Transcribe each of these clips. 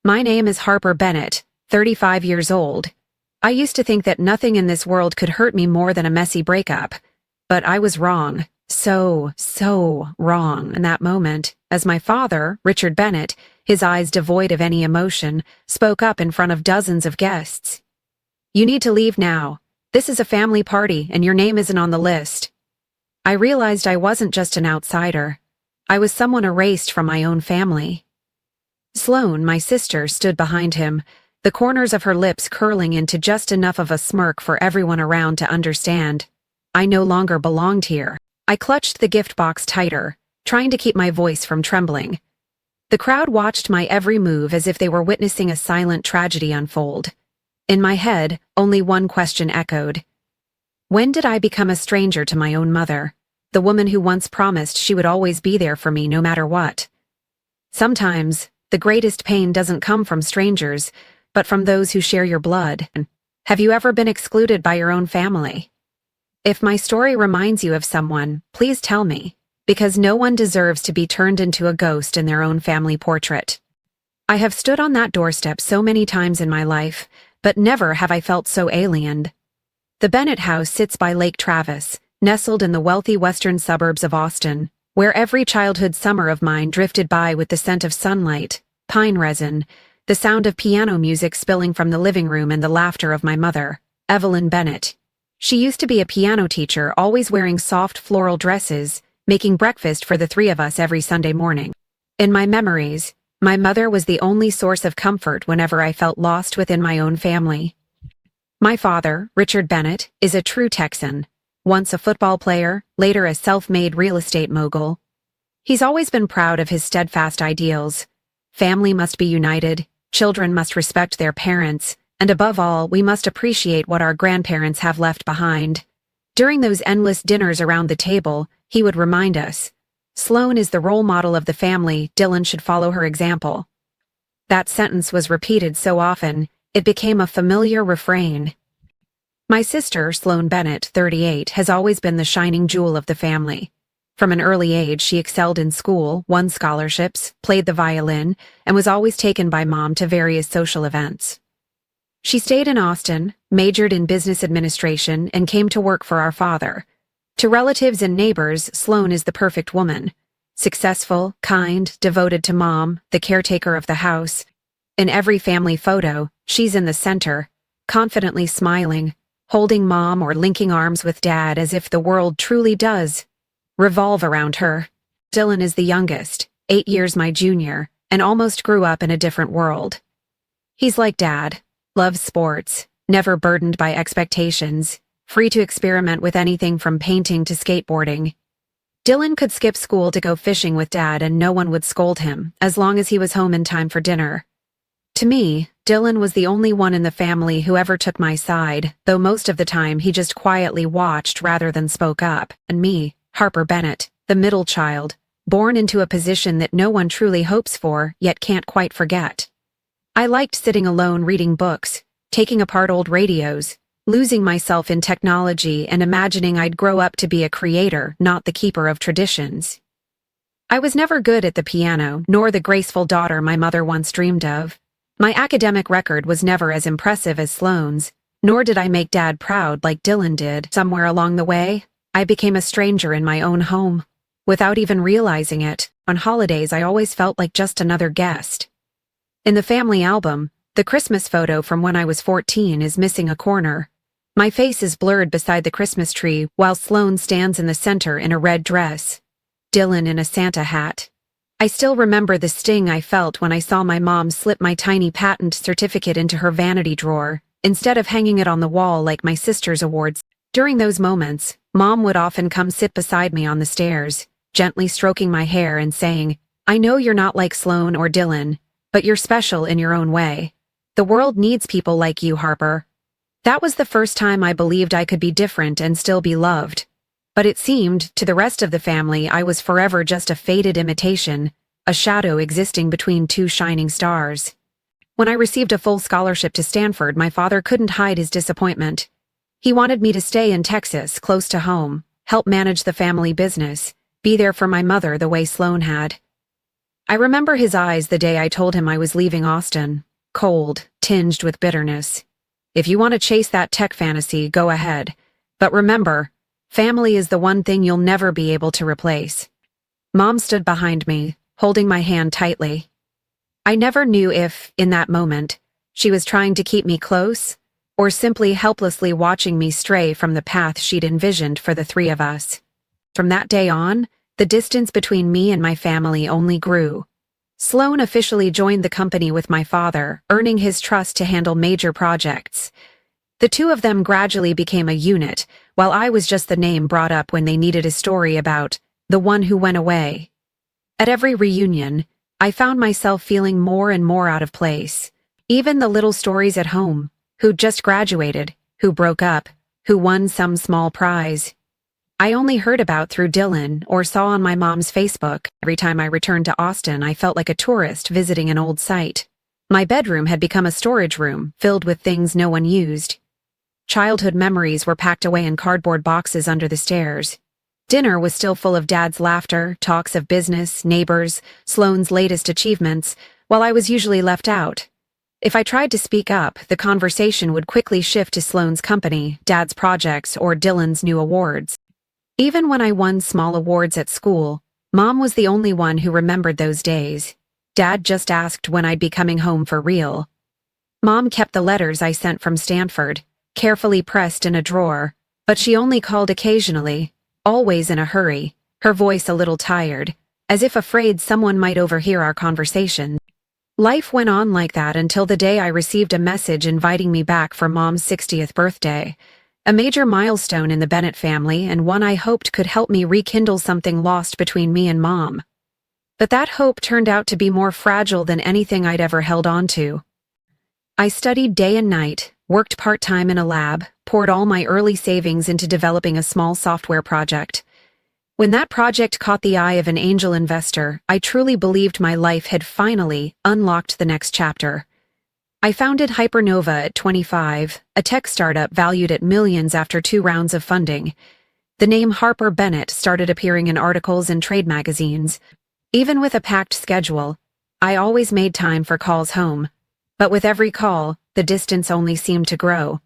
My name is Harper Bennett, 35 years old. I used to think that nothing in this world could hurt me more than a messy breakup. But I was wrong. So wrong in that moment, as my father, Richard Bennett, his eyes devoid of any emotion, spoke up in front of dozens of guests. "You need to leave now. This is a family party and your name isn't on the list." I realized I wasn't just an outsider. I was someone erased from my own family. Sloane, my sister, stood behind him, the corners of her lips curling into just enough of a smirk for everyone around to understand. I no longer belonged here. I clutched the gift box tighter, trying to keep my voice from trembling. The crowd watched my every move as if they were witnessing a silent tragedy unfold. In my head, only one question echoed. When did I become a stranger to my own mother, the woman who once promised she would always be there for me no matter what? Sometimes, the greatest pain doesn't come from strangers, but from those who share your blood. Have you ever been excluded by your own family? If my story reminds you of someone, please tell me, because no one deserves to be turned into a ghost in their own family portrait. I have stood on that doorstep so many times in my life, but never have I felt so aliened. The Bennett house sits by Lake Travis, nestled in the wealthy western suburbs of Austin, where every childhood summer of mine drifted by with the scent of sunlight, pine resin, the sound of piano music spilling from the living room and the laughter of my mother, Evelyn Bennett. She used to be a piano teacher, always wearing soft floral dresses, making breakfast for the three of us every Sunday morning. In my memories, my mother was the only source of comfort whenever I felt lost within my own family. My father, Richard Bennett, is a true Texan, once a football player, later a self-made real estate mogul. He's always been proud of his steadfast ideals. Family must be united, children must respect their parents, and above all, we must appreciate what our grandparents have left behind. During those endless dinners around the table, he would remind us, "Sloane is the role model of the family, Dylan should follow her example." That sentence was repeated so often, it became a familiar refrain. My sister, Sloane Bennett, 38, has always been the shining jewel of the family. From an early age, she excelled in school, won scholarships, played the violin, and was always taken by Mom to various social events. She stayed in Austin, majored in business administration, and came to work for our father. To relatives and neighbors, Sloane is the perfect woman. Successful, kind, devoted to Mom, the caretaker of the house. In every family photo, she's in the center, confidently smiling, holding Mom or linking arms with Dad as if the world truly does revolve around her. Dylan is the youngest, 8 years my junior, and almost grew up in a different world. He's like Dad, loves sports, never burdened by expectations, free to experiment with anything from painting to skateboarding. Dylan could skip school to go fishing with Dad and no one would scold him, as long as he was home in time for dinner. To me, Dylan was the only one in the family who ever took my side, though most of the time he just quietly watched rather than spoke up. And me, Harper Bennett, the middle child, born into a position that no one truly hopes for, yet can't quite forget. I liked sitting alone reading books, taking apart old radios, losing myself in technology and imagining I'd grow up to be a creator, not the keeper of traditions. I was never good at the piano, nor the graceful daughter my mother once dreamed of. My academic record was never as impressive as Sloane's, nor did I make Dad proud like Dylan did. Somewhere along the way, I became a stranger in my own home. Without even realizing it, on holidays I always felt like just another guest. In the family album, the Christmas photo from when I was 14 is missing a corner. My face is blurred beside the Christmas tree while Sloane stands in the center in a red dress. Dylan in a Santa hat. I still remember the sting I felt when I saw my mom slip my tiny patent certificate into her vanity drawer, instead of hanging it on the wall like my sister's awards. During those moments, Mom would often come sit beside me on the stairs, gently stroking my hair and saying, "I know you're not like Sloane or Dylan, but you're special in your own way. The world needs people like you, Harper." That was the first time I believed I could be different and still be loved. But it seemed, to the rest of the family, I was forever just a faded imitation, a shadow existing between two shining stars. When I received a full scholarship to Stanford, my father couldn't hide his disappointment. He wanted me to stay in Texas, close to home, help manage the family business, be there for my mother the way Sloane had. I remember his eyes the day I told him I was leaving Austin, cold, tinged with bitterness. If you want to chase that tech fantasy, go ahead. But remember, family is the one thing you'll never be able to replace. Mom stood behind me, holding my hand tightly. I never knew if, in that moment, she was trying to keep me close, or simply helplessly watching me stray from the path she'd envisioned for the three of us. From that day on, the distance between me and my family only grew. Sloan officially joined the company with my father, earning his trust to handle major projects. The two of them gradually became a unit, while I was just the name brought up when they needed a story about the one who went away. At every reunion, I found myself feeling more and more out of place. Even the little stories at home, who'd just graduated, who broke up, who won some small prize, I only heard about through Dylan or saw on my mom's Facebook. Every time I returned to Austin, I felt like a tourist visiting an old site. My bedroom had become a storage room, filled with things no one used. Childhood memories were packed away in cardboard boxes under the stairs. Dinner was still full of Dad's laughter, talks of business, neighbors, Sloan's latest achievements, while I was usually left out. If I tried to speak up, the conversation would quickly shift to Sloan's company, Dad's projects, or Dylan's new awards. Even when I won small awards at school, Mom was the only one who remembered those days. Dad just asked when I'd be coming home for real. Mom kept the letters I sent from Stanford, carefully pressed in a drawer, but she only called occasionally, always in a hurry, her voice a little tired, as if afraid someone might overhear our conversation. Life went on like that until the day I received a message inviting me back for Mom's 60th birthday. A major milestone in the Bennett family and one I hoped could help me rekindle something lost between me and Mom. But that hope turned out to be more fragile than anything I'd ever held on to. I studied day and night, worked part-time in a lab, poured all my early savings into developing a small software project. When that project caught the eye of an angel investor, I truly believed my life had finally unlocked the next chapter. I founded Hypernova at 25, a tech startup valued at millions after 2 rounds of funding. The name Harper Bennett started appearing in articles and trade magazines. Even with a packed schedule, I always made time for calls home. But with every call, the distance only seemed to grow.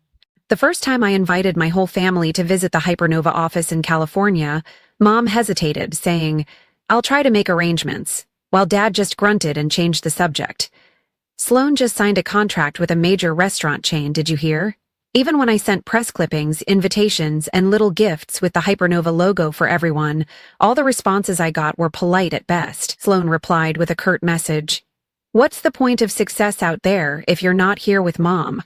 The first time I invited my whole family to visit the Hypernova office in California, Mom hesitated, saying, "I'll try to make arrangements," while Dad just grunted and changed the subject. "Sloan just signed a contract with a major restaurant chain, did you hear?" Even when I sent press clippings, invitations, and little gifts with the Hypernova logo for everyone, all the responses I got were polite at best. Sloan replied with a curt message. "What's the point of success out there if you're not here with Mom?"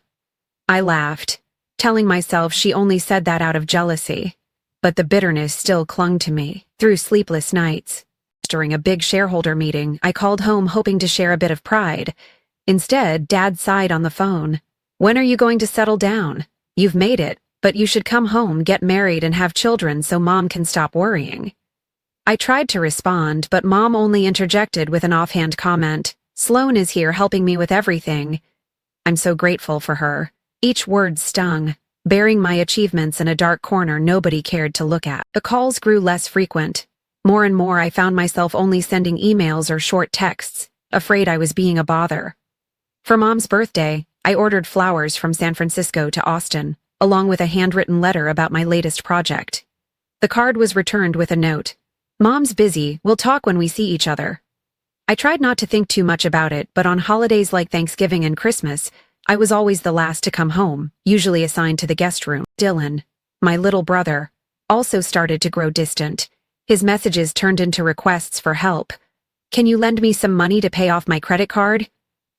I laughed, telling myself she only said that out of jealousy. But the bitterness still clung to me, through sleepless nights. During a big shareholder meeting, I called home hoping to share a bit of pride. Instead, Dad sighed on the phone. "When are you going to settle down? You've made it, but you should come home, get married, and have children so Mom can stop worrying." I tried to respond, but Mom only interjected with an offhand comment. "Sloan is here helping me with everything." I'm so grateful for her. Each word stung, burying my achievements in a dark corner nobody cared to look at. The calls grew less frequent. More and more I found myself only sending emails or short texts, afraid I was being a bother. For Mom's birthday, I ordered flowers from San Francisco to Austin, along with a handwritten letter about my latest project. The card was returned with a note. "Mom's busy, we'll talk when we see each other." I tried not to think too much about it, but on holidays like Thanksgiving and Christmas, I was always the last to come home, usually assigned to the guest room. Dylan, my little brother, also started to grow distant. His messages turned into requests for help. "Can you lend me some money to pay off my credit card?"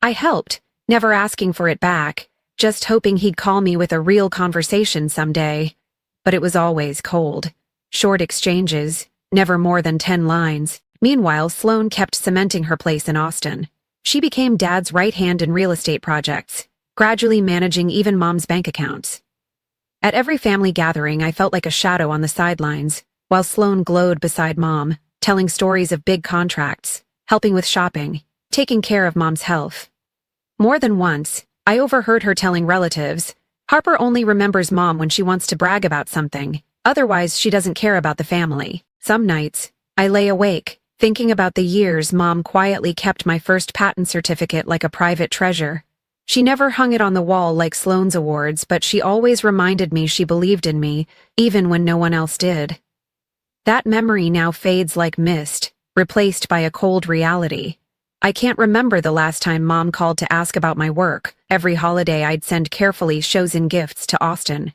I helped, never asking for it back, just hoping he'd call me with a real conversation someday. But it was always cold. Short exchanges, never more than 10 lines. Meanwhile, Sloan kept cementing her place in Austin. She became Dad's right hand in real estate projects, gradually managing even Mom's bank accounts. At every family gathering, I felt like a shadow on the sidelines, while Sloan glowed beside Mom, telling stories of big contracts, helping with shopping, taking care of Mom's health. More than once, I overheard her telling relatives, "Harper only remembers Mom when she wants to brag about something, otherwise she doesn't care about the family." Some nights, I lay awake, thinking about the years Mom quietly kept my first patent certificate like a private treasure. She never hung it on the wall like Sloan's awards, but she always reminded me she believed in me, even when no one else did. That memory now fades like mist, replaced by a cold reality. I can't remember the last time Mom called to ask about my work. Every holiday I'd send carefully chosen gifts to Austin.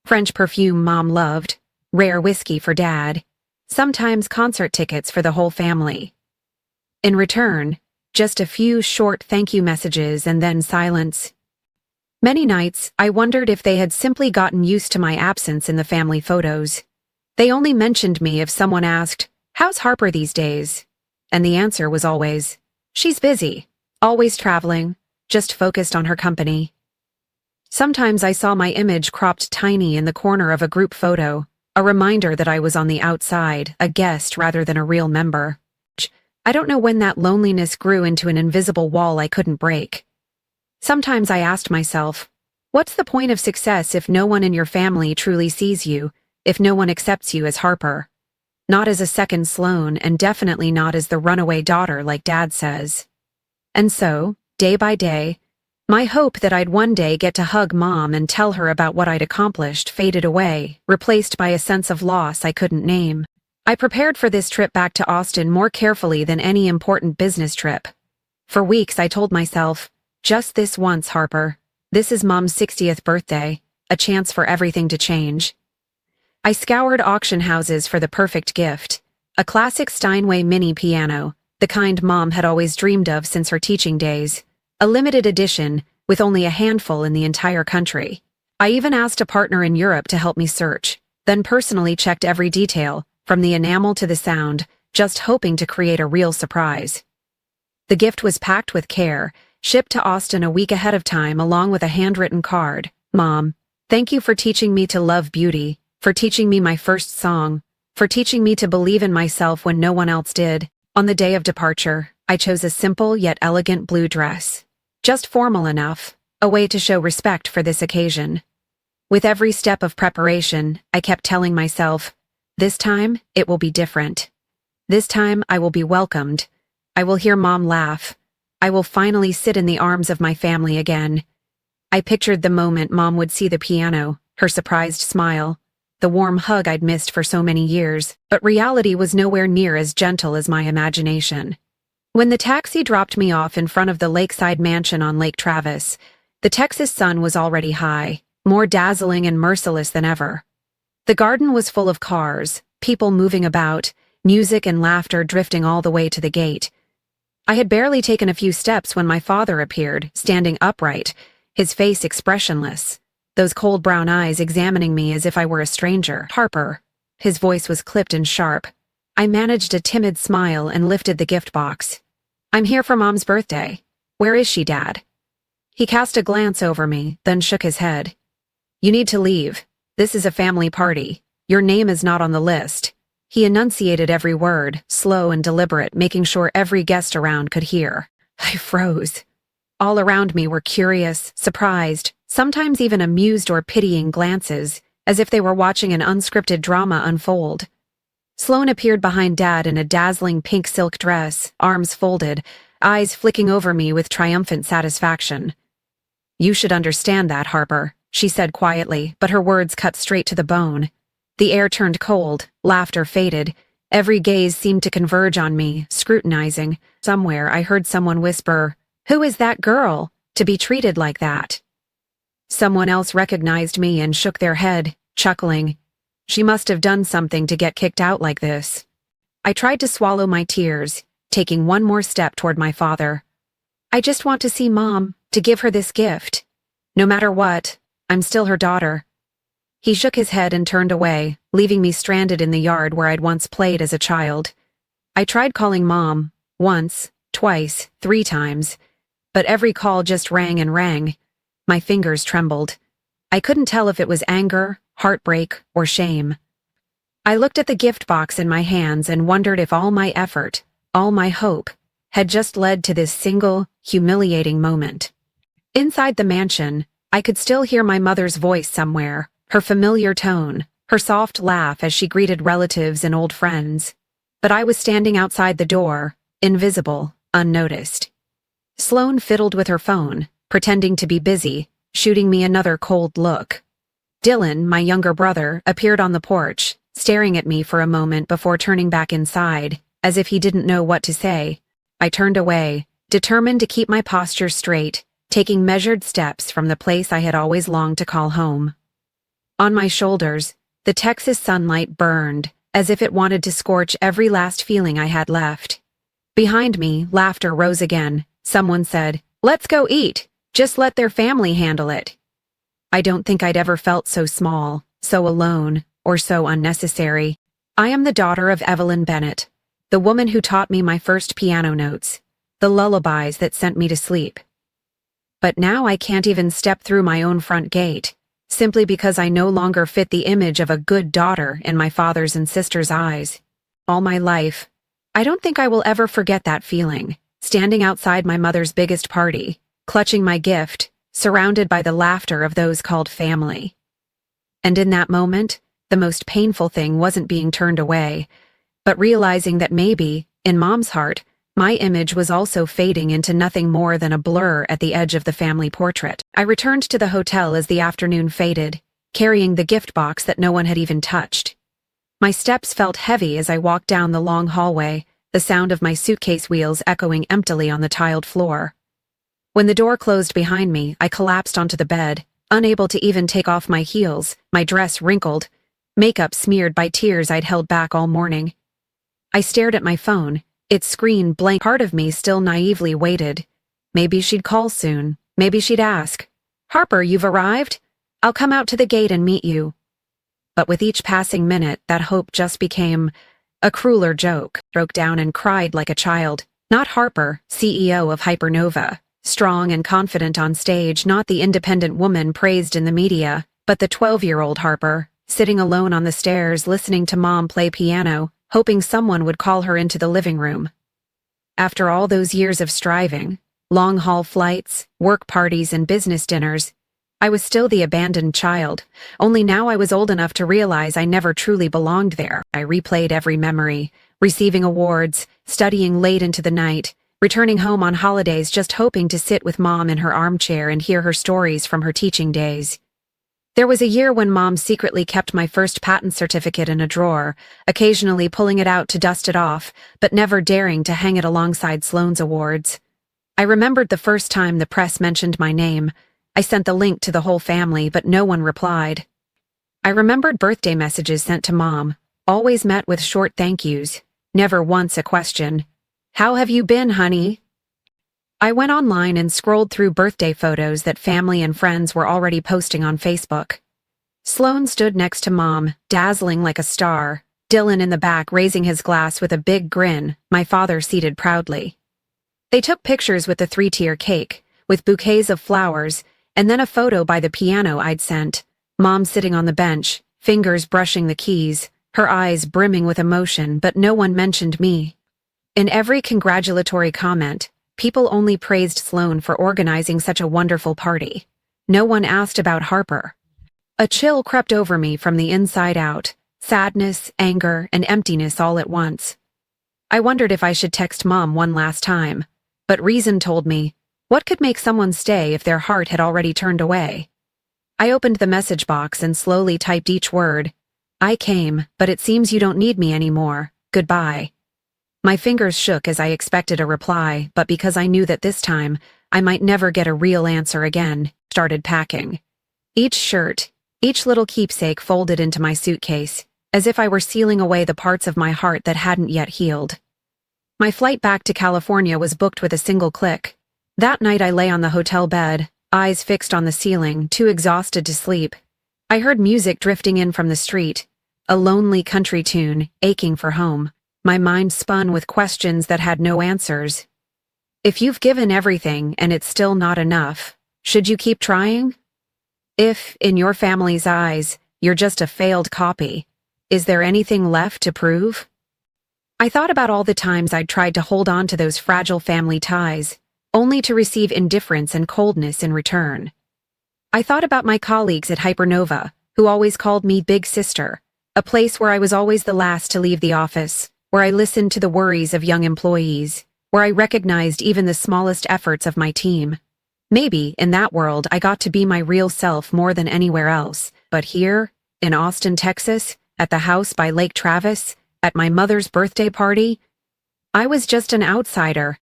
French perfume Mom loved, rare whiskey for Dad, sometimes concert tickets for the whole family. In return, just a few short thank you messages and then silence. Many nights, I wondered if they had simply gotten used to my absence in the family photos. They only mentioned me if someone asked, "How's Harper these days?" And the answer was always, "She's busy, always traveling, just focused on her company." Sometimes I saw my image cropped tiny in the corner of a group photo, a reminder that I was on the outside, a guest rather than a real member. I don't know when that loneliness grew into an invisible wall I couldn't break. Sometimes I asked myself, what's the point of success if no one in your family truly sees you, if no one accepts you as Harper? Not as a second Sloan, and definitely not as the runaway daughter like Dad says. And so, day by day, my hope that I'd one day get to hug Mom and tell her about what I'd accomplished faded away, replaced by a sense of loss I couldn't name. I prepared for this trip back to Austin more carefully than any important business trip. For weeks I told myself, just this once, Harper. This is Mom's 60th birthday, a chance for everything to change. I scoured auction houses for the perfect gift, a classic Steinway mini piano, the kind Mom had always dreamed of since her teaching days, a limited edition with only a handful in the entire country. I even asked a partner in Europe to help me search, then personally checked every detail, from the enamel to the sound, just hoping to create a real surprise. The gift was packed with care, shipped to Austin a week ahead of time along with a handwritten card. "Mom, thank you for teaching me to love beauty, for teaching me my first song, for teaching me to believe in myself when no one else did." On the day of departure, I chose a simple yet elegant blue dress. Just formal enough, a way to show respect for this occasion. With every step of preparation, I kept telling myself, this time, it will be different. This time, I will be welcomed. I will hear Mom laugh. I will finally sit in the arms of my family again. I pictured the moment Mom would see the piano, her surprised smile, the warm hug I'd missed for so many years, but reality was nowhere near as gentle as my imagination. When the taxi dropped me off in front of the lakeside mansion on Lake Travis, the Texas sun was already high, more dazzling and merciless than ever. The garden was full of cars, people moving about, music and laughter drifting all the way to the gate. I had barely taken a few steps when my father appeared, standing upright, his face expressionless, those cold brown eyes examining me as if I were a stranger. "Harper." His voice was clipped and sharp. I managed a timid smile and lifted the gift box. "I'm here for Mom's birthday. Where is she, Dad?" He cast a glance over me, then shook his head. "You need to leave. This is a family party. Your name is not on the list." He enunciated every word, slow and deliberate, making sure every guest around could hear. I froze. All around me were curious, surprised, sometimes even amused or pitying glances, as if they were watching an unscripted drama unfold. Sloan appeared behind Dad in a dazzling pink silk dress, arms folded, eyes flicking over me with triumphant satisfaction. "You should understand that, Harper," she said quietly, but her words cut straight to the bone. The air turned cold, laughter faded. Every gaze seemed to converge on me, scrutinizing. Somewhere I heard someone whisper, "Who is that girl, to be treated like that?" Someone else recognized me and shook their head, chuckling. She must have done something to get kicked out like this. I tried to swallow my tears, taking one more step toward my father. "I just want to see Mom, to give her this gift. No matter what, I'm still her daughter." He shook his head and turned away, leaving me stranded in the yard where I'd once played as a child. I tried calling Mom, once, twice, 3 times, but every call just rang and rang. My fingers trembled. I couldn't tell if it was anger, heartbreak, or shame. I looked at the gift box in my hands and wondered if all my effort, all my hope, had just led to this single, humiliating moment. Inside the mansion, I could still hear my mother's voice somewhere, her familiar tone, her soft laugh as she greeted relatives and old friends. but I was standing outside the door, invisible, unnoticed. Sloane fiddled with her phone, pretending to be busy, shooting me another cold look. Dylan, my younger brother, appeared on the porch, staring at me for a moment before turning back inside, as if he didn't know what to say. I turned away, determined to keep my posture straight, taking measured steps from the place I had always longed to call home. On my shoulders, the Texas sunlight burned, as if it wanted to scorch every last feeling I had left. Behind me, laughter rose again. Someone said, "Let's go eat. Just let their family handle it." I don't think I'd ever felt so small, so alone, or so unnecessary. I am the daughter of Evelyn Bennett, the woman who taught me my first piano notes, the lullabies that sent me to sleep. But now I can't even step through my own front gate, simply because I no longer fit the image of a good daughter in my father's and sister's eyes. All my life, I don't think I will ever forget that feeling, standing outside my mother's biggest party, clutching my gift, surrounded by the laughter of those called family. And in that moment, the most painful thing wasn't being turned away, but realizing that maybe, in Mom's heart, my image was also fading into nothing more than a blur at the edge of the family portrait. I returned to the hotel as the afternoon faded, carrying the gift box that no one had even touched. My steps felt heavy as I walked down the long hallway, the sound of my suitcase wheels echoing emptily on the tiled floor. When the door closed behind me, I collapsed onto the bed, unable to even take off my heels, my dress wrinkled, makeup smeared by tears I'd held back all morning. I stared at my phone, its screen blank. Part of me still naively waited. Maybe she'd call soon. Maybe she'd ask, "Harper, you've arrived? I'll come out to the gate and meet you." But with each passing minute, that hope just became a crueler joke. Broke down and cried like a child. Not Harper, CEO of Hypernova, strong and confident on stage, not the independent woman praised in the media, but the 12-year-old Harper, sitting alone on the stairs listening to Mom play piano, hoping someone would call her into the living room. After all those years of striving, long-haul flights, work parties, and business dinners, I was still the abandoned child, only now I was old enough to realize I never truly belonged there. I replayed every memory, receiving awards, studying late into the night, returning home on holidays just hoping to sit with Mom in her armchair and hear her stories from her teaching days. There was a year when Mom secretly kept my first patent certificate in a drawer, occasionally pulling it out to dust it off, but never daring to hang it alongside Sloane's awards. I remembered the first time the press mentioned my name. I sent the link to the whole family, but no one replied. I remembered birthday messages sent to Mom, always met with short thank yous, never once a question. "How have you been, honey?" I went online and scrolled through birthday photos that family and friends were already posting on Facebook. Sloane stood next to Mom, dazzling like a star, Dylan in the back raising his glass with a big grin, my father seated proudly. They took pictures with the 3-tier cake, with bouquets of flowers, and then a photo by the piano I'd sent, Mom sitting on the bench, fingers brushing the keys, her eyes brimming with emotion, but no one mentioned me. In every congratulatory comment, people only praised Sloane for organizing such a wonderful party. No one asked about Harper. A chill crept over me from the inside out, sadness, anger, and emptiness all at once. I wondered if I should text Mom one last time, but reason told me, what could make someone stay if their heart had already turned away? I opened the message box and slowly typed each word. "I came, but it seems you don't need me anymore. Goodbye." My fingers shook as I expected a reply, but because I knew that this time, I might never get a real answer again, started packing. Each shirt, each little keepsake folded into my suitcase, as if I were sealing away the parts of my heart that hadn't yet healed. My flight back to California was booked with a single click. That night I lay on the hotel bed, eyes fixed on the ceiling, too exhausted to sleep. I heard music drifting in from the street, a lonely country tune, aching for home. My mind spun with questions that had no answers. If you've given everything and it's still not enough, should you keep trying? If, in your family's eyes, you're just a failed copy, is there anything left to prove? I thought about all the times I'd tried to hold on to those fragile family ties, only to receive indifference and coldness in return. I thought about my colleagues at Hypernova, who always called me Big Sister, a place where I was always the last to leave the office, where I listened to the worries of young employees, where I recognized even the smallest efforts of my team. Maybe, in that world, I got to be my real self more than anywhere else. But here, in Austin, Texas, at the house by Lake Travis, at my mother's birthday party, I was just an outsider.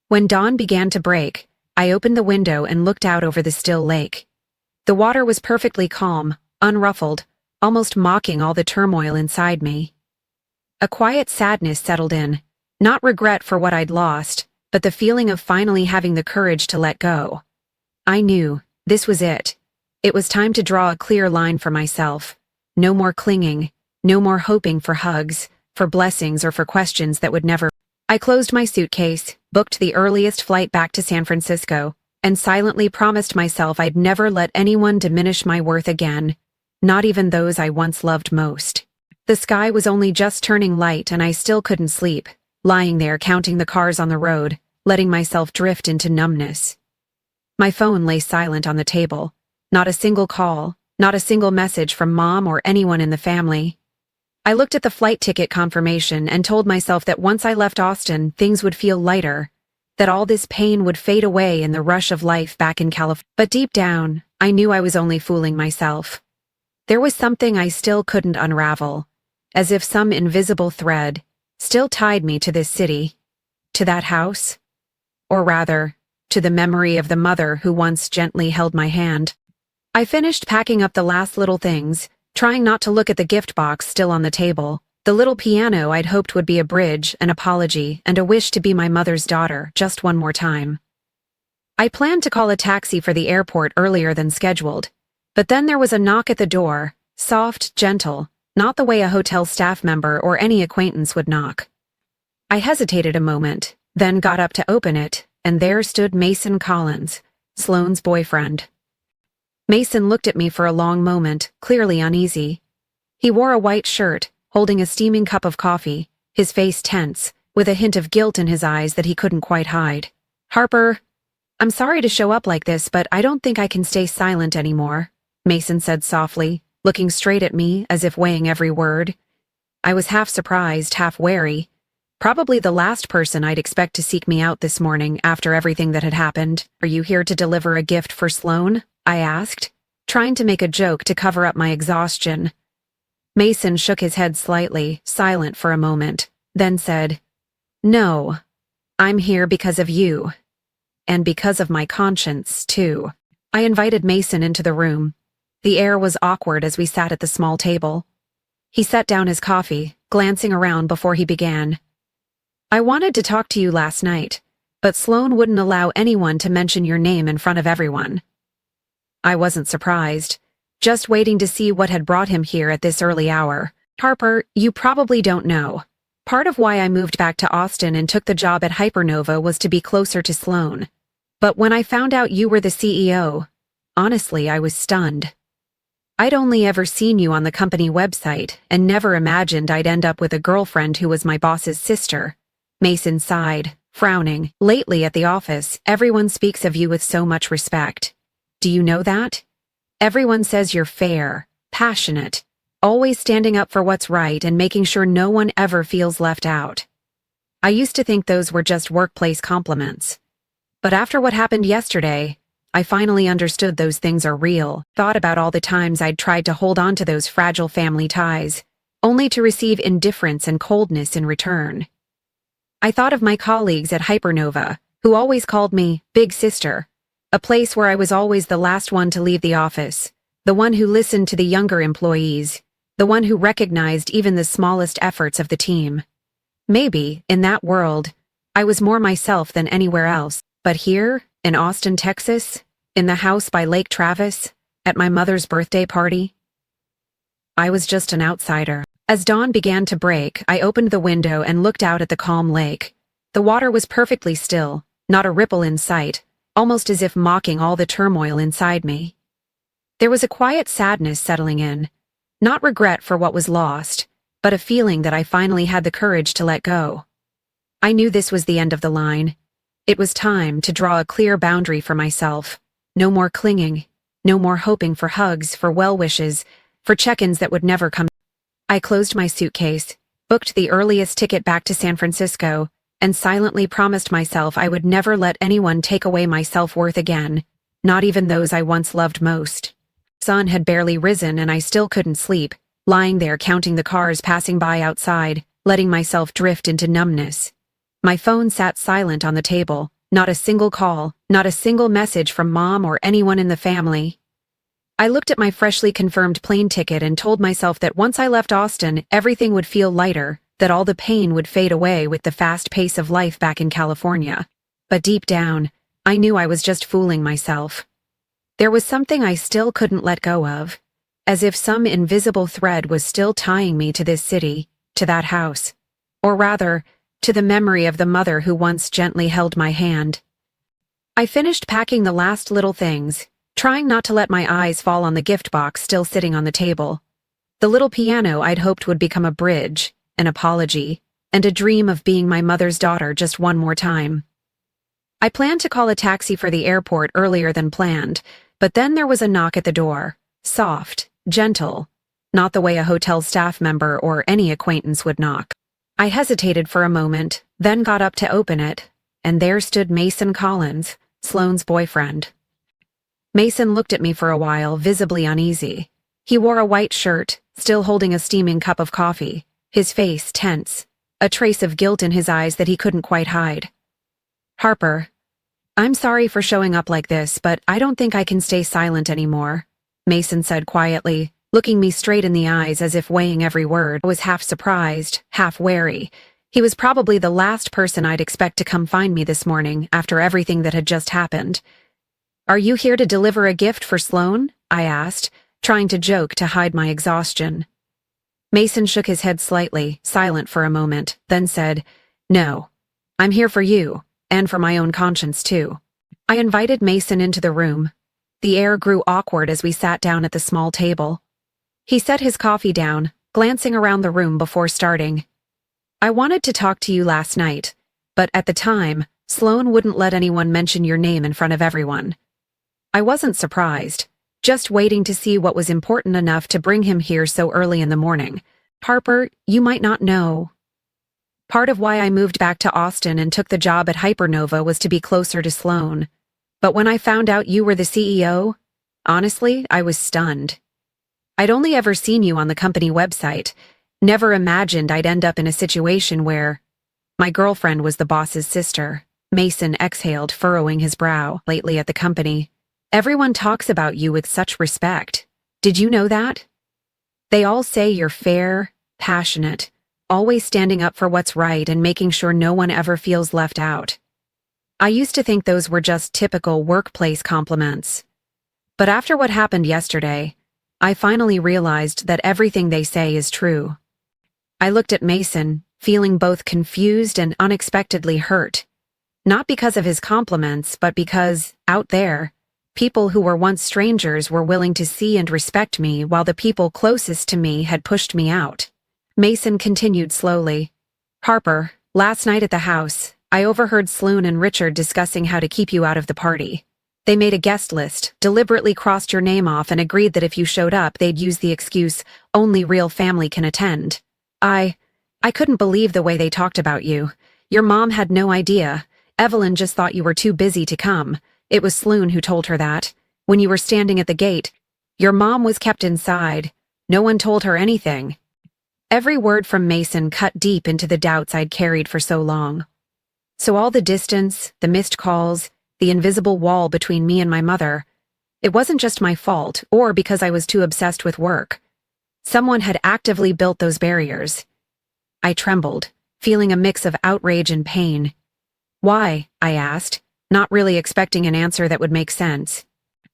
When dawn began to break, I opened the window and looked out over the still lake. The water was perfectly calm, unruffled, almost mocking all the turmoil inside me. A quiet sadness settled in, not regret for what I'd lost, but the feeling of finally having the courage to let go. I knew this was it. It was time to draw a clear line for myself. No more clinging, no more hoping for hugs, for blessings, or for questions that would never. I closed my suitcase, booked the earliest flight back to San Francisco, and silently promised myself I'd never let anyone diminish my worth again, not even those I once loved most. The sky was only just turning light and I still couldn't sleep, lying there counting the cars on the road, letting myself drift into numbness. My phone lay silent on the table. Not a single call, not a single message from Mom or anyone in the family. I looked at the flight ticket confirmation and told myself that once I left Austin, things would feel lighter, that all this pain would fade away in the rush of life back in California. But deep down, I knew I was only fooling myself. There was something I still couldn't unravel, as if some invisible thread still tied me to this city, to that house, or rather, to the memory of the mother who once gently held my hand. I finished packing up the last little things, trying not to look at the gift box still on the table, the little piano I'd hoped would be a bridge, an apology, and a wish to be my mother's daughter just one more time. I planned to call a taxi for the airport earlier than scheduled, but then there was a knock at the door, soft, gentle, not the way a hotel staff member or any acquaintance would knock. I hesitated a moment, then got up to open it, and there stood Mason Collins, Sloane's boyfriend. Mason looked at me for a long moment, clearly uneasy. He wore a white shirt, holding a steaming cup of coffee, his face tense, with a hint of guilt in his eyes that he couldn't quite hide. "Harper, I'm sorry to show up like this, but I don't think I can stay silent anymore," Mason said softly, looking straight at me as if weighing every word. I was half surprised, half wary. Probably the last person I'd expect to seek me out this morning after everything that had happened. "Are you here to deliver a gift for Sloane?" I asked, trying to make a joke to cover up my exhaustion. Mason shook his head slightly, silent for a moment, then said, "No, I'm here because of you. And because of my conscience, too." I invited Mason into the room. The air was awkward as we sat at the small table. He set down his coffee, glancing around before he began. "I wanted to talk to you last night, but Sloane wouldn't allow anyone to mention your name in front of everyone." I wasn't surprised, just waiting to see what had brought him here at this early hour. "Harper, you probably don't know. Part of why I moved back to Austin and took the job at Hypernova was to be closer to Sloane. But when I found out you were the CEO, honestly, I was stunned. I'd only ever seen you on the company website and never imagined I'd end up with a girlfriend who was my boss's sister." Mason sighed, frowning. "Lately at the office, everyone speaks of you with so much respect. Do you know that? Everyone says you're fair, passionate, always standing up for what's right and making sure no one ever feels left out. I used to think those were just workplace compliments. But after what happened yesterday, I finally understood those things are real. Thought about all the times I'd tried to hold on to those fragile family ties, only to receive indifference and coldness in return. I thought of my colleagues at Hypernova, who always called me Big Sister, a place where I was always the last one to leave the office, the one who listened to the younger employees, the one who recognized even the smallest efforts of the team. Maybe, in that world, I was more myself than anywhere else. But here, in Austin, Texas, in the house by Lake Travis, at my mother's birthday party, I was just an outsider. As dawn began to break, I opened the window and looked out at the calm lake. The water was perfectly still, not a ripple in sight, almost as if mocking all the turmoil inside me. There was a quiet sadness settling in, not regret for what was lost, but a feeling that I finally had the courage to let go. I knew this was the end of the line. It was time to draw a clear boundary for myself. No more clinging, no more hoping for hugs, for well wishes, for check-ins that would never come. I closed my suitcase, booked the earliest ticket back to San Francisco, and silently promised myself I would never let anyone take away my self-worth again, not even those I once loved most. The sun had barely risen and I still couldn't sleep, lying there counting the cars passing by outside, letting myself drift into numbness. My phone sat silent on the table, not a single call, not a single message from Mom or anyone in the family. I looked at my freshly confirmed plane ticket and told myself that once I left Austin, everything would feel lighter, that all the pain would fade away with the fast pace of life back in California. But deep down, I knew I was just fooling myself. There was something I still couldn't let go of, as if some invisible thread was still tying me to this city, to that house, or rather, to the memory of the mother who once gently held my hand. I finished packing the last little things, trying not to let my eyes fall on the gift box still sitting on the table. The little piano I'd hoped would become a bridge, an apology, and a dream of being my mother's daughter just one more time. I planned to call a taxi for the airport earlier than planned, but then there was a knock at the door, soft, gentle, not the way a hotel staff member or any acquaintance would knock. I hesitated for a moment, then got up to open it, and there stood Mason Collins, Sloane's boyfriend. Mason looked at me for a while, visibly uneasy. He wore a white shirt, still holding a steaming cup of coffee, his face tense, a trace of guilt in his eyes that he couldn't quite hide. "Harper, I'm sorry for showing up like this, but I don't think I can stay silent anymore," Mason said quietly, looking me straight in the eyes as if weighing every word. I was half surprised, half wary. He was probably the last person I'd expect to come find me this morning after everything that had just happened. "Are you here to deliver a gift for Sloane?" I asked, trying to joke to hide my exhaustion. Mason shook his head slightly, silent for a moment, then said, "No, I'm here for you, and for my own conscience too." I invited Mason into the room. The air grew awkward as we sat down at the small table. He set his coffee down, glancing around the room before starting. "I wanted to talk to you last night, but at the time, Sloane wouldn't let anyone mention your name in front of everyone." I wasn't surprised, just waiting to see what was important enough to bring him here so early in the morning. "Harper, you might not know. Part of why I moved back to Austin and took the job at Hypernova was to be closer to Sloane. But when I found out you were the CEO, honestly, I was stunned. I'd only ever seen you on the company website, never imagined I'd end up in a situation where my girlfriend was the boss's sister." Mason exhaled, furrowing his brow. "Lately at the company, everyone talks about you with such respect. Did you know that? They all say you're fair, passionate, always standing up for what's right and making sure no one ever feels left out. I used to think those were just typical workplace compliments. But after what happened yesterday, I finally realized that everything they say is true." I looked at Mason, feeling both confused and unexpectedly hurt. Not because of his compliments, but because, out there, people who were once strangers were willing to see and respect me while the people closest to me had pushed me out. Mason continued slowly. "Harper, last night at the house, I overheard Sloane and Richard discussing how to keep you out of the party. They made a guest list, deliberately crossed your name off, and agreed that if you showed up, they'd use the excuse, 'Only real family can attend.' I couldn't believe the way they talked about you. Your mom had no idea. Evelyn just thought you were too busy to come. It was Sloane who told her that. When you were standing at the gate, your mom was kept inside. No one told her anything." Every word from Mason cut deep into the doubts I'd carried for so long. So all the distance, the missed calls, the invisible wall between me and my mother, it wasn't just my fault, or because I was too obsessed with work. Someone had actively built those barriers. I trembled, feeling a mix of outrage and pain. "Why?" I asked, not really expecting an answer that would make sense.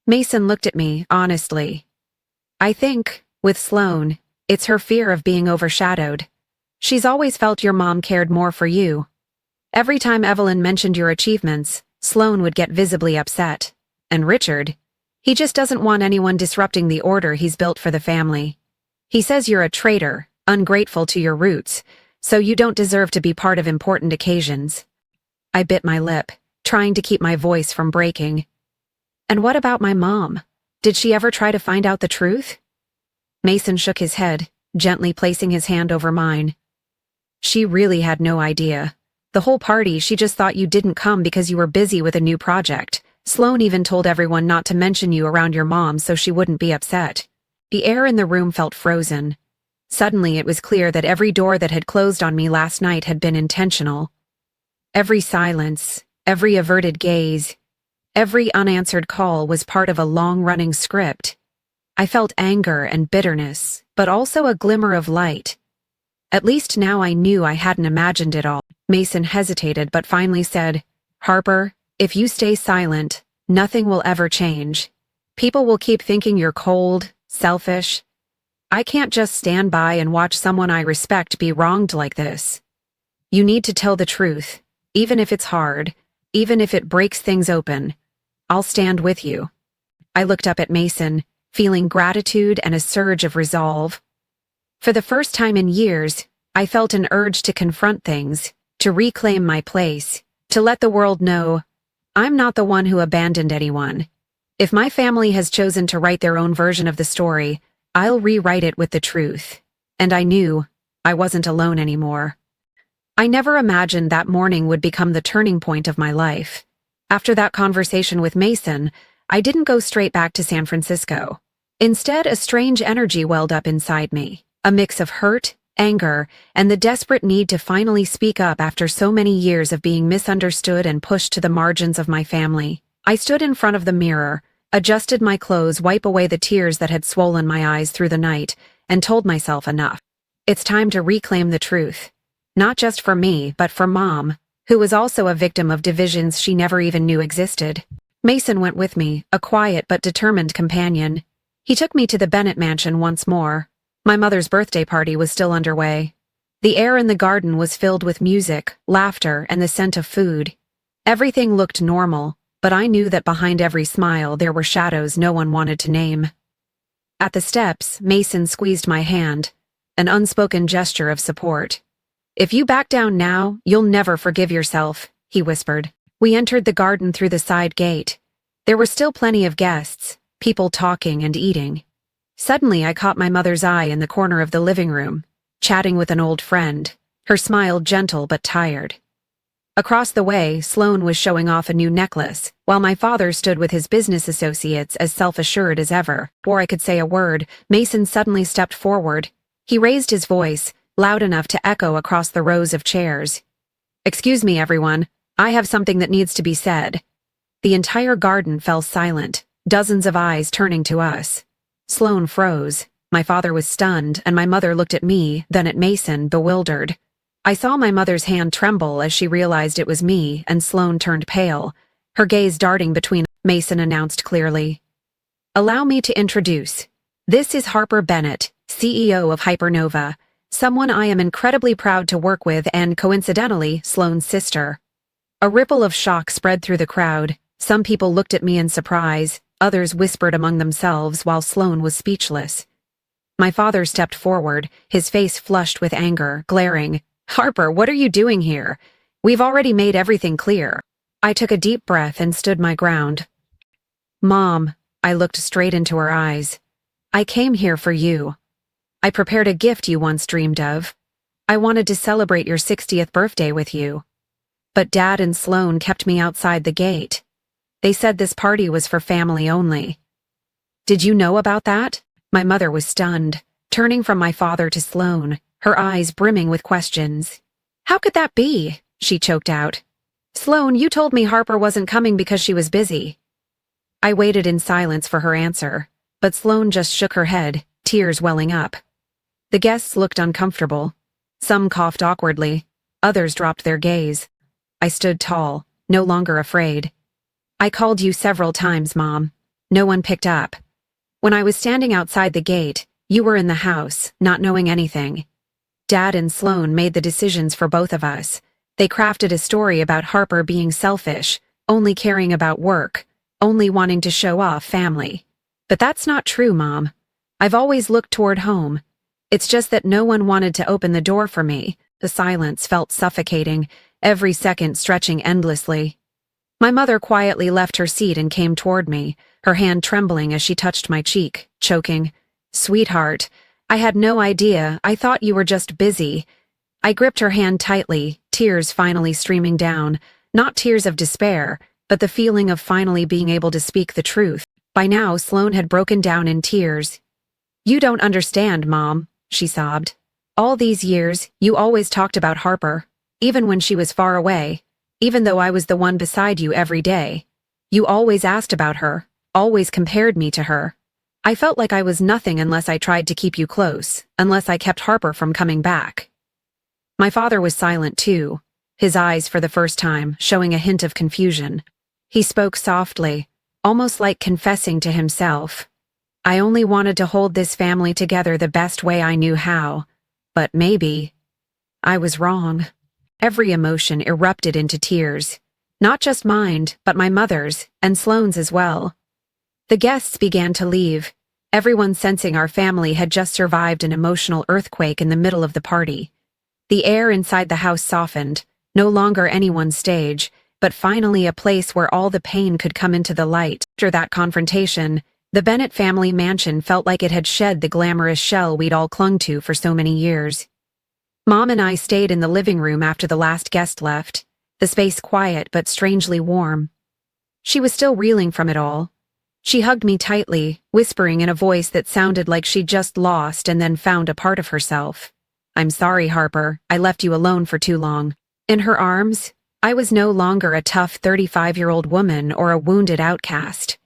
Mason looked at me, honestly. "I think, with Sloane, it's her fear of being overshadowed. She's always felt your mom cared more for you. Every time Evelyn mentioned your achievements, Sloane would get visibly upset. And Richard, he just doesn't want anyone disrupting the order he's built for the family. He says you're a traitor, ungrateful to your roots, so you don't deserve to be part of important occasions." I bit my lip, trying to keep my voice from breaking. "And what about my mom? Did she ever try to find out the truth?" Mason shook his head, gently placing his hand over mine. She really had no idea. The whole party, she just thought you didn't come because you were busy with a new project. Sloane even told everyone not to mention you around your mom so she wouldn't be upset. The air in the room felt frozen. Suddenly it was clear that every door that had closed on me last night had been intentional. Every silence, every averted gaze, every unanswered call was part of a long-running script. I felt anger and bitterness, but also a glimmer of light. At least now I knew I hadn't imagined it all. Mason hesitated but finally said, "Harper, if you stay silent, nothing will ever change. People will keep thinking you're cold, selfish. I can't just stand by and watch someone I respect be wronged like this. You need to tell the truth, even if it's hard, even if it breaks things open. I'll stand with you." I looked up at Mason, feeling gratitude and a surge of resolve. For the first time in years, I felt an urge to confront things, to reclaim my place, to let the world know I'm not the one who abandoned anyone. If my family has chosen to write their own version of the story, I'll rewrite it with the truth. And I knew I wasn't alone anymore. I never imagined that morning would become the turning point of my life. After that conversation with Mason, I didn't go straight back to San Francisco. Instead, a strange energy welled up inside me, a mix of hurt, anger, and the desperate need to finally speak up after so many years of being misunderstood and pushed to the margins of my family. I stood in front of the mirror, adjusted my clothes, wiped away the tears that had swollen my eyes through the night, and told myself enough. It's time to reclaim the truth. Not just for me, but for Mom, who was also a victim of divisions she never even knew existed. Mason went with me, a quiet but determined companion. He took me to the Bennett mansion once more. My mother's birthday party was still underway. The air in the garden was filled with music, laughter, and the scent of food. Everything looked normal, but I knew that behind every smile there were shadows no one wanted to name. At the steps, Mason squeezed my hand, an unspoken gesture of support. "If you back down now, you'll never forgive yourself," he whispered. We entered the garden through the side gate. There were still plenty of guests, people talking and eating. Suddenly I caught my mother's eye in the corner of the living room, chatting with an old friend, her smile gentle but tired. Across the way, Sloane was showing off a new necklace, while my father stood with his business associates as self-assured as ever. Before I could say a word, Mason suddenly stepped forward. He raised his voice, loud enough to echo across the rows of chairs. "Excuse me, everyone. I have something that needs to be said." The entire garden fell silent, dozens of eyes turning to us. Sloane froze. My father was stunned, and my mother looked at me, then at Mason, bewildered. I saw my mother's hand tremble as she realized it was me, and Sloane turned pale, her gaze darting between. Mason announced clearly, "Allow me to introduce. This is Harper Bennett, CEO of Hypernova, someone I am incredibly proud to work with and, coincidentally, Sloane's sister." A ripple of shock spread through the crowd. Some people looked at me in surprise, others whispered among themselves while Sloane was speechless. My father stepped forward, his face flushed with anger, glaring. "Harper, what are you doing here? We've already made everything clear." I took a deep breath and stood my ground. "Mom," I looked straight into her eyes. "I came here for you. I prepared a gift you once dreamed of. I wanted to celebrate your 60th birthday with you. But Dad and Sloane kept me outside the gate. They said this party was for family only." "Did you know about that?" My mother was stunned, turning from my father to Sloane, her eyes brimming with questions. "How could that be?" she choked out. "Sloane, you told me Harper wasn't coming because she was busy." I waited in silence for her answer, but Sloane just shook her head, tears welling up. The guests looked uncomfortable. Some coughed awkwardly, others dropped their gaze. I stood tall, no longer afraid. "I called you several times, Mom. No one picked up. When I was standing outside the gate, you were in the house, not knowing anything. Dad and Sloane made the decisions for both of us. They crafted a story about Harper being selfish, only caring about work, only wanting to show off family. But that's not true, Mom. I've always looked toward home. It's just that no one wanted to open the door for me." The silence felt suffocating, every second stretching endlessly. My mother quietly left her seat and came toward me, her hand trembling as she touched my cheek, choking. "Sweetheart, I had no idea. I thought you were just busy. I gripped her hand tightly, tears finally streaming down, not tears of despair, but the feeling of finally being able to speak the truth. By now, Sloane had broken down in tears. "You don't understand, Mom," she sobbed. "All these years, you always talked about Harper, even when she was far away, even though I was the one beside you every day. You always asked about her, always compared me to her. I felt like I was nothing unless I tried to keep you close, unless I kept Harper from coming back." My father was silent too, his eyes for the first time showing a hint of confusion. He spoke softly, almost like confessing to himself. "I only wanted to hold this family together the best way I knew how, but maybe I was wrong." Every emotion erupted into tears, not just mine, but my mother's, and Sloane's as well. The guests began to leave, everyone sensing our family had just survived an emotional earthquake in the middle of the party. The air inside the house softened, no longer anyone's stage, but finally a place where all the pain could come into the light. After that confrontation, the Bennett family mansion felt like it had shed the glamorous shell we'd all clung to for so many years. Mom and I stayed in the living room after the last guest left, the space quiet but strangely warm. She was still reeling from it all. She hugged me tightly, whispering in a voice that sounded like she'd just lost and then found a part of herself. "I'm sorry, Harper, I left you alone for too long." In her arms, I was no longer a tough 35-year-old woman or a wounded outcast.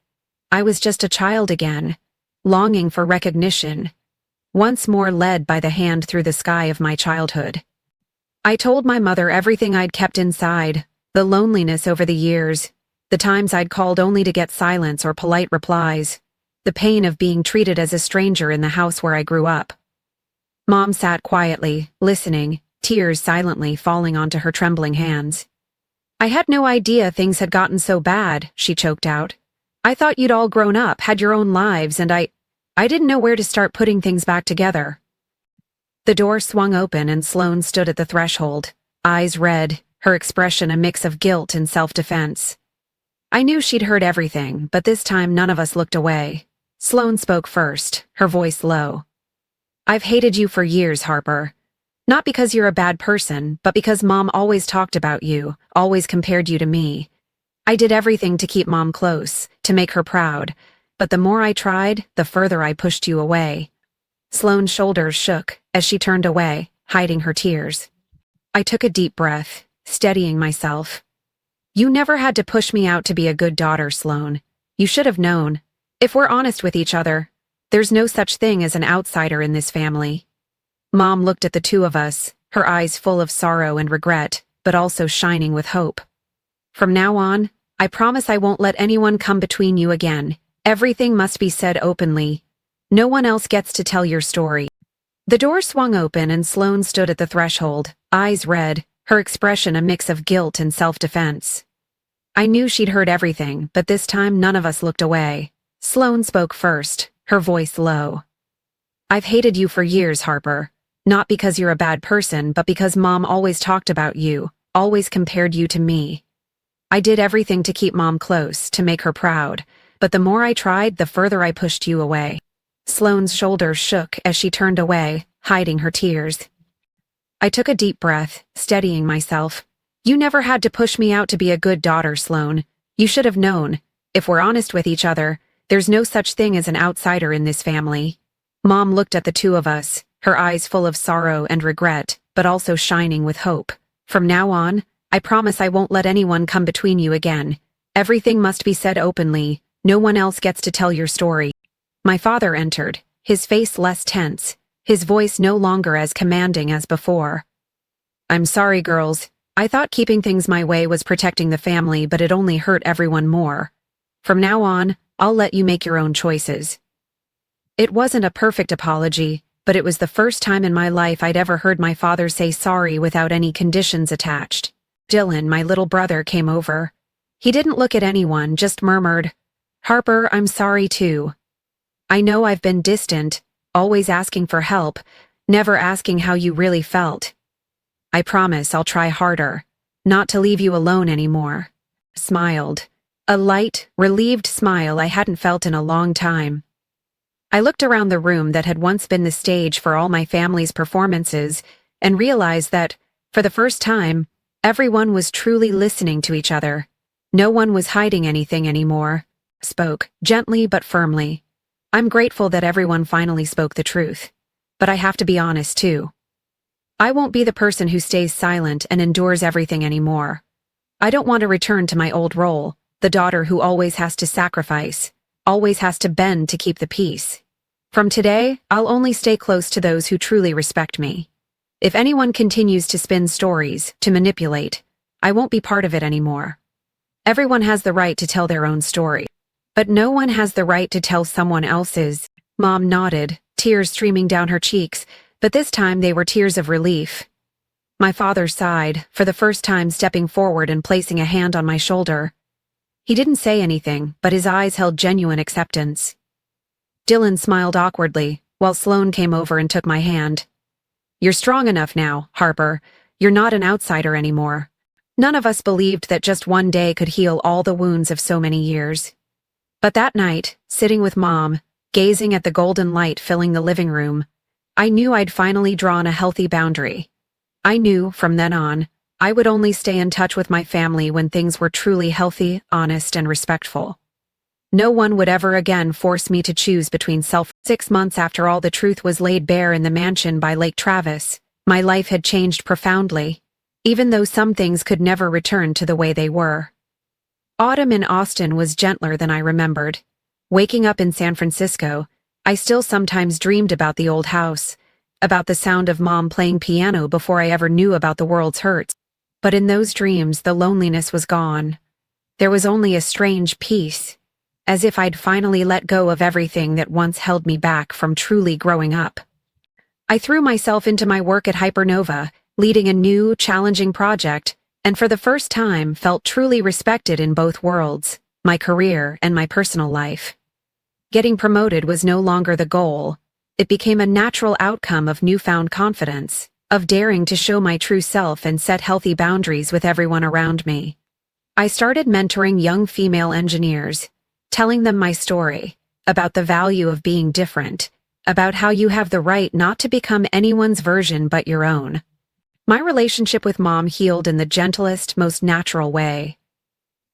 I was just a child again, longing for recognition, once more led by the hand through the sky of my childhood. I told my mother everything I'd kept inside, the loneliness over the years, the times I'd called only to get silence or polite replies, the pain of being treated as a stranger in the house where I grew up. Mom sat quietly, listening, tears silently falling onto her trembling hands. "I had no idea things had gotten so bad," she choked out. "I thought you'd all grown up, had your own lives, and I didn't know where to start putting things back together." The door swung open and Sloane stood at the threshold, eyes red, her expression a mix of guilt and self-defense. I knew she'd heard everything, but this time none of us looked away. Sloane spoke first, her voice low. "I've hated you for years, Harper. Not because you're a bad person, but because Mom always talked about you, always compared you to me. I did everything to keep Mom close, to make her proud, but the more I tried, the further I pushed you away." Sloane's shoulders shook as she turned away, hiding her tears. I took a deep breath, steadying myself. "You never had to push me out to be a good daughter, Sloane. You should have known. If we're honest with each other, there's no such thing as an outsider in this family." Mom looked at the two of us, her eyes full of sorrow and regret, but also shining with hope. "From now on, I promise I won't let anyone come between you again. Everything must be said openly. No one else gets to tell your story." The door swung open and Sloane stood at the threshold, eyes red, her expression a mix of guilt and self-defense. I knew she'd heard everything, but this time none of us looked away. Sloane spoke first, her voice low. "I've hated you for years, Harper. Not because you're a bad person, but because Mom always talked about you, always compared you to me. I did everything to keep Mom close, to make her proud, but the more I tried, the further I pushed you away." Sloane's shoulders shook as she turned away, hiding her tears. I took a deep breath, steadying myself. "You never had to push me out to be a good daughter, Sloane. You should have known. If we're honest with each other, there's no such thing as an outsider in this family." Mom looked at the two of us, her eyes full of sorrow and regret, but also shining with hope. "From now on, I promise I won't let anyone come between you again. Everything must be said openly. No one else gets to tell your story." My father entered, his face less tense, his voice no longer as commanding as before. "I'm sorry, girls. I thought keeping things my way was protecting the family, but it only hurt everyone more. From now on, I'll let you make your own choices." It wasn't a perfect apology, but it was the first time in my life I'd ever heard my father say sorry without any conditions attached. Dylan, my little brother, came over. He didn't look at anyone, just murmured, "Harper, I'm sorry too. I know I've been distant, always asking for help, never asking how you really felt. I promise I'll try harder, not to leave you alone anymore." Smiled. A light, relieved smile I hadn't felt in a long time. I looked around the room that had once been the stage for all my family's performances, and realized that, for the first time, everyone was truly listening to each other. No one was hiding anything anymore. Spoke, gently but firmly. I'm grateful that everyone finally spoke the truth. But I have to be honest too. I won't be the person who stays silent and endures everything anymore. I don't want to return to my old role, the daughter who always has to sacrifice, always has to bend to keep the peace. From today, I'll only stay close to those who truly respect me. If anyone continues to spin stories, to manipulate, I won't be part of it anymore. Everyone has the right to tell their own story. But no one has the right to tell someone else's. Mom nodded, tears streaming down her cheeks, but this time they were tears of relief. My father sighed, for the first time stepping forward and placing a hand on my shoulder. He didn't say anything, but his eyes held genuine acceptance. Dylan smiled awkwardly, while Sloane came over and took my hand. You're strong enough now, Harper. You're not an outsider anymore. None of us believed that just one day could heal all the wounds of so many years. But that night, sitting with Mom, gazing at the golden light filling the living room, I knew I'd finally drawn a healthy boundary. I knew, from then on, I would only stay in touch with my family when things were truly healthy, honest, and respectful. No one would ever again force me to choose between self. 6 months after all the truth was laid bare in the mansion by Lake Travis, my life had changed profoundly, even though some things could never return to the way they were. Autumn in Austin was gentler than I remembered. Waking up in San Francisco, I still sometimes dreamed about the old house, about the sound of Mom playing piano before I ever knew about the world's hurts. But in those dreams, the loneliness was gone. There was only a strange peace, as if I'd finally let go of everything that once held me back from truly growing up. I threw myself into my work at Hypernova, leading a new, challenging project, and for the first time felt truly respected in both worlds, my career and my personal life. Getting promoted was no longer the goal. It became a natural outcome of newfound confidence, of daring to show my true self and set healthy boundaries with everyone around me. I started mentoring young female engineers, telling them my story, about the value of being different, about how you have the right not to become anyone's version but your own. My relationship with Mom healed in the gentlest, most natural way.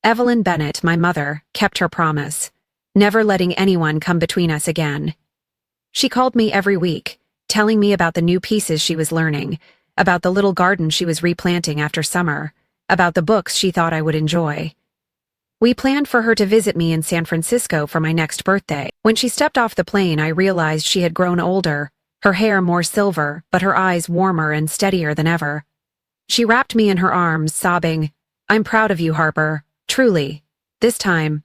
Evelyn Bennett, my mother, kept her promise, never letting anyone come between us again. She called me every week, telling me about the new pieces she was learning, about the little garden she was replanting after summer, about the books she thought I would enjoy. We planned for her to visit me in San Francisco for my next birthday. When she stepped off the plane, I realized she had grown older, her hair more silver, but her eyes warmer and steadier than ever. She wrapped me in her arms, sobbing, "I'm proud of you, Harper. Truly. This time."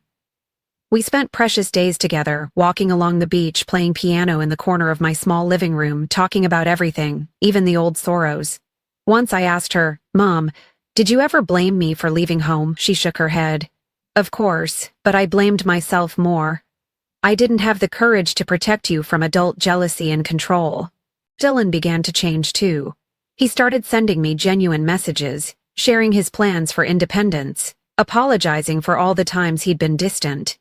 We spent precious days together, walking along the beach, playing piano in the corner of my small living room, talking about everything, even the old sorrows. Once I asked her, "Mom, did you ever blame me for leaving home?" She shook her head. "Of course, but I blamed myself more. I didn't have the courage to protect you from adult jealousy and control." Dylan began to change too. He started sending me genuine messages, sharing his plans for independence, apologizing for all the times he'd been distant.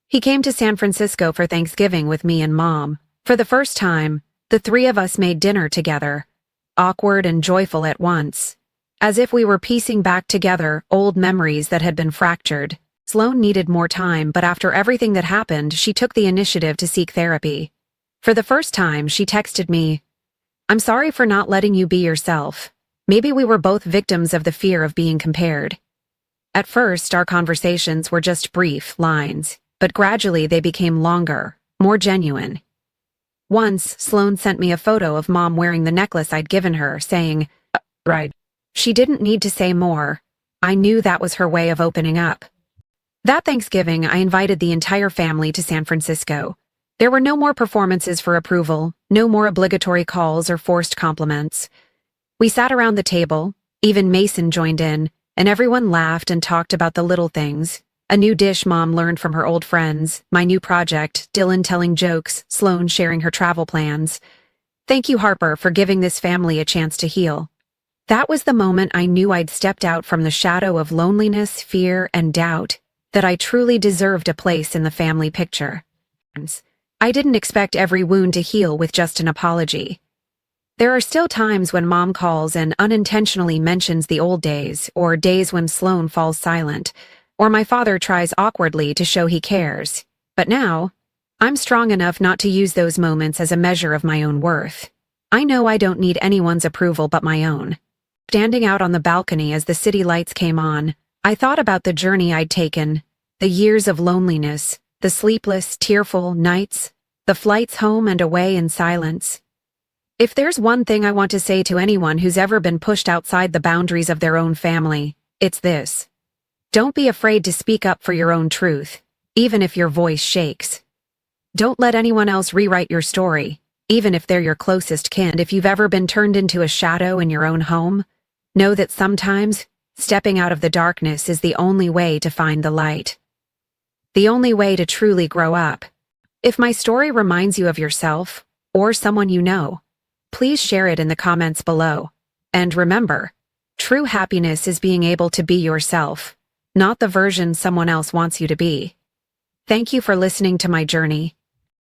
He came to San Francisco for Thanksgiving with me and Mom. For the first time, the three of us made dinner together, awkward and joyful at once, as if we were piecing back together old memories that had been fractured. Sloane needed more time, but after everything that happened, she took the initiative to seek therapy. For the first time, she texted me, "I'm sorry for not letting you be yourself. Maybe we were both victims of the fear of being compared." At first, our conversations were just brief lines, but gradually they became longer, more genuine. Once, Sloane sent me a photo of Mom wearing the necklace I'd given her, saying, "Right." She didn't need to say more. I knew that was her way of opening up. That Thanksgiving, I invited the entire family to San Francisco. There were no more performances for approval, no more obligatory calls or forced compliments. We sat around the table, even Mason joined in, and everyone laughed and talked about the little things. A new dish Mom learned from her old friends, my new project, Dylan telling jokes, Sloane sharing her travel plans. Thank you, Harper, for giving this family a chance to heal. That was the moment I knew I'd stepped out from the shadow of loneliness, fear, and doubt, that I truly deserved a place in the family picture. I didn't expect every wound to heal with just an apology. There are still times when Mom calls and unintentionally mentions the old days, or days when Sloan falls silent, or my father tries awkwardly to show he cares. But now, I'm strong enough not to use those moments as a measure of my own worth. I know I don't need anyone's approval but my own. Standing out on the balcony as the city lights came on, I thought about the journey I'd taken, the years of loneliness, the sleepless, tearful nights, the flights home and away in silence. If there's one thing I want to say to anyone who's ever been pushed outside the boundaries of their own family, it's this. Don't be afraid to speak up for your own truth, even if your voice shakes. Don't let anyone else rewrite your story, even if they're your closest kin. If you've ever been turned into a shadow in your own home, know that sometimes stepping out of the darkness is the only way to find the light. The only way to truly grow up. If my story reminds you of yourself, or someone you know, please share it in the comments below. And remember, true happiness is being able to be yourself, not the version someone else wants you to be. Thank you for listening to my journey,